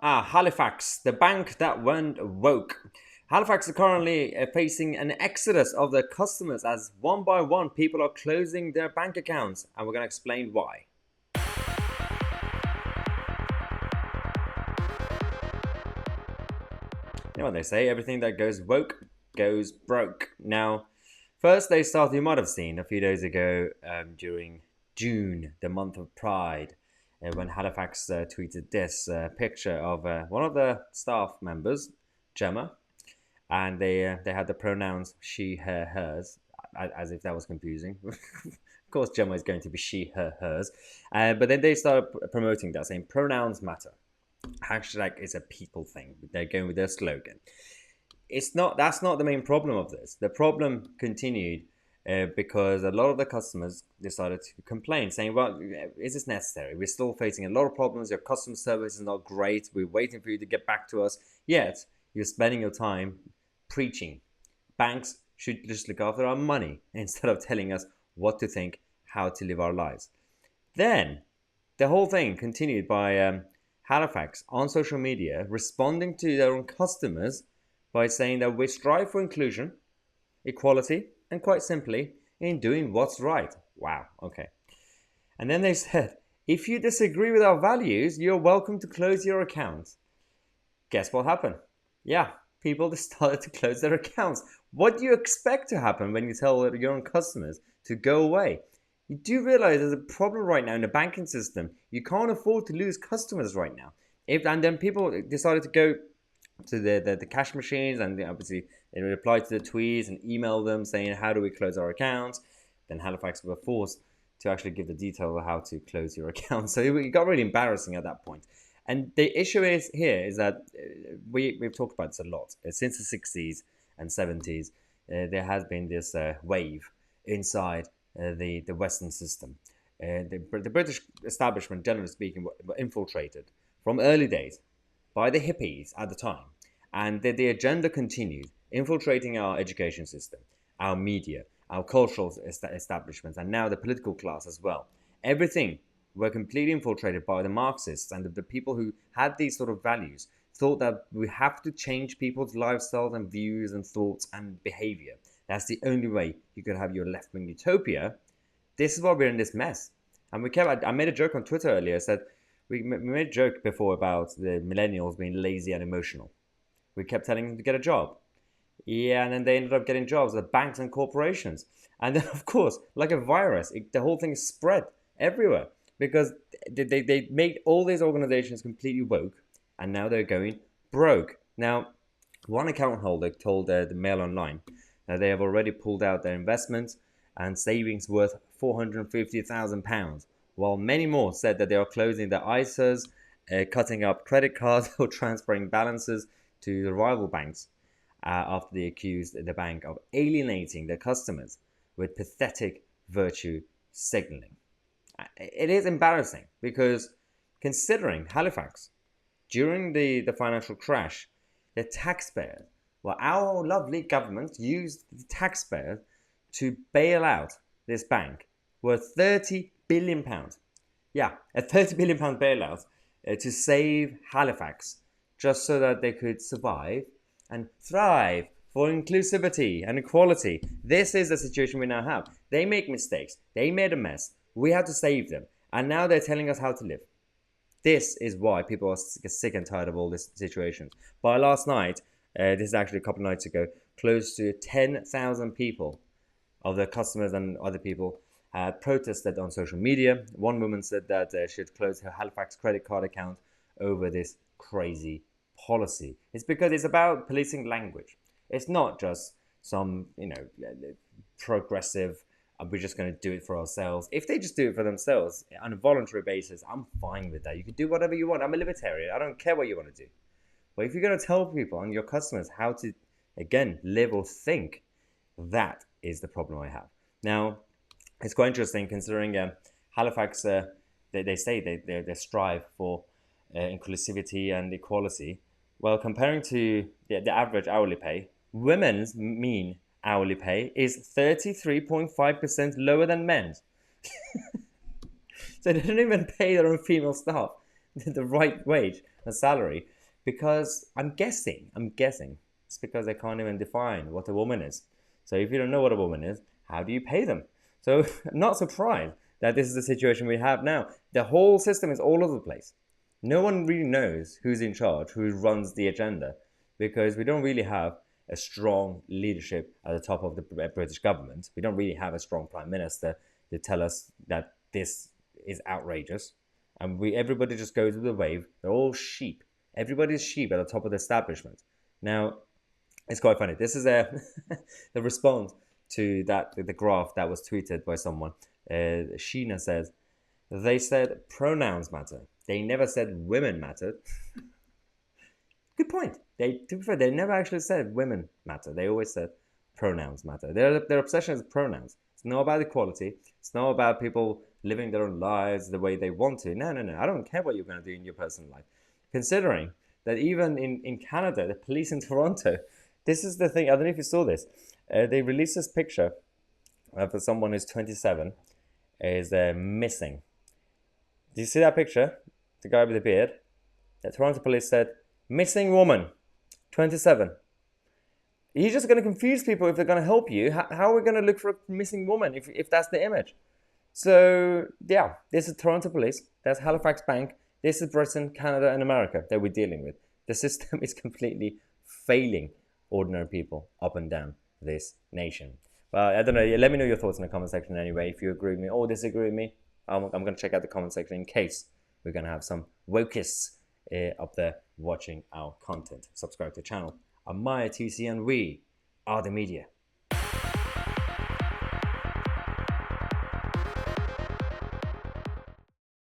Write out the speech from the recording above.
Halifax, the bank that went woke. Halifax is currently facing an exodus of their customers as one by one people are closing their bank accounts, and we're going to explain why. You know what they say, everything that goes woke goes broke. Now, first they started, you might have seen a few days ago during June, the month of Pride, when Halifax tweeted this picture of one of the staff members, Gemma, and they had the pronouns she, her, hers, as if that was confusing. Of course, Gemma is going to be she, her, hers. But then they started promoting that, saying pronouns matter. Hashtag is a people thing. They're going with their slogan. It's not. That's not the main problem of this. The problem continued because a lot of the customers decided to complain, saying, "Well, is this necessary? We're still facing a lot of problems. Your customer service is not great. We're waiting for you to get back to us. Yet you're spending your time preaching. Banks should just look after our money instead of telling us what to think, how to live our lives." Then the whole thing continued by Halifax on social media responding to their own customers by saying that we strive for inclusion, equality, and quite simply, in doing what's right. Wow, okay. And then they said, if you disagree with our values, you're welcome to close your account. Guess what happened? Yeah, people started to close their accounts. What do you expect to happen when you tell your own customers to go away? You do realize there's a problem right now in the banking system. You can't afford to lose customers right now. And then people decided to go to the cash machines, and obviously they replied to the tweets and emailed them saying, how do we close our accounts? Then Halifax were forced to actually give the detail of how to close your account. So it got really embarrassing at that point. And the issue is that we've talked about this a lot. Since the 60s and 70s, there has been this wave inside the Western system. The British establishment, generally speaking, were infiltrated from early days by the hippies at the time. And the agenda continued, infiltrating our education system, our media, our cultural establishments, and now the political class as well. Everything were completely infiltrated by the Marxists, and the people who had these sort of values thought that we have to change people's lifestyles and views and thoughts and behavior. That's the only way you could have your left-wing utopia. This is why we're in this mess. And I made a joke on Twitter earlier, said, we made a joke before about the millennials being lazy and emotional. We kept telling them to get a job. Yeah, and then they ended up getting jobs at banks and corporations. And then, of course, like a virus, the whole thing spread everywhere because they made all these organizations completely woke, and now they're going broke. Now, one account holder told the Mail Online that they have already pulled out their investments and savings worth £450,000, while many more said that they are closing their ISAs, cutting up credit cards, or transferring balances to the rival banks after they accused the bank of alienating their customers with pathetic virtue signaling. It is embarrassing because considering Halifax, during the financial crash, the taxpayers, well, our lovely government used the taxpayers to bail out this bank worth £30 billion. Yeah, a £30 billion bailout to save Halifax just so that they could survive and thrive for inclusivity and equality. This is the situation we now have. They make mistakes. They made a mess. We had to save them. And now they're telling us how to live. This is why people are sick and tired of all this situation. By last night, this is actually a couple of nights ago, close to 10,000 people of their customers and other people had protested on social media. One woman said that she had closed her Halifax credit card account over this crazy policy. It's because it's about policing language. It's not just some, progressive, we're just going to do it for ourselves. If they just do it for themselves on a voluntary basis, I'm fine with that. You can do whatever you want. I'm a libertarian. I don't care what you want to do. But if you're going to tell people and your customers how to, again, live or think, that is the problem I have. Now, it's quite interesting considering Halifax, they say they strive for inclusivity and equality. Well, comparing to the average hourly pay, women's mean hourly pay is 33.5% lower than men's. So they don't even pay their own female staff the right wage. a salary, because I'm guessing, it's because they can't even define what a woman is. So if you don't know what a woman is, how do you pay them? So I'm not surprised that this is the situation we have now. The whole system is all over the place. No one really knows who's in charge, who runs the agenda, because we don't really have a strong leadership at the top of the British government. We don't really have a strong prime minister to tell us that this is outrageous. And everybody just goes with the wave. They're all sheep. Everybody's sheep at the top of the establishment. Now, it's quite funny. This is the response to the graph that was tweeted by someone. Sheena says, they said pronouns matter. They never said women mattered. Good point. To be fair, they never actually said women matter. They always said pronouns matter. Their obsession is pronouns. It's not about equality. It's not about people living their own lives the way they want to. No. I don't care what you're going to do in your personal life. Considering that even in Canada, the police in Toronto, this is the thing. I don't know if you saw this. They released this picture of someone who's 27 is missing. Do you see that picture? The guy with the beard. The Toronto police said, missing woman, 27. You're just going to confuse people if they're going to help you. How are we going to look for a missing woman if that's the image? So, yeah, this is Toronto police. That's Halifax Bank. This is Britain, Canada, and America that we're dealing with. The system is completely failing ordinary people up and down this nation. Well, I don't know. Let me know your thoughts in the comment section anyway. If you agree with me or disagree with me, I'm going to check out the comment section in case we're going to have some wokists up there watching our content. Subscribe to the channel. I'm Tousi, and we are the media.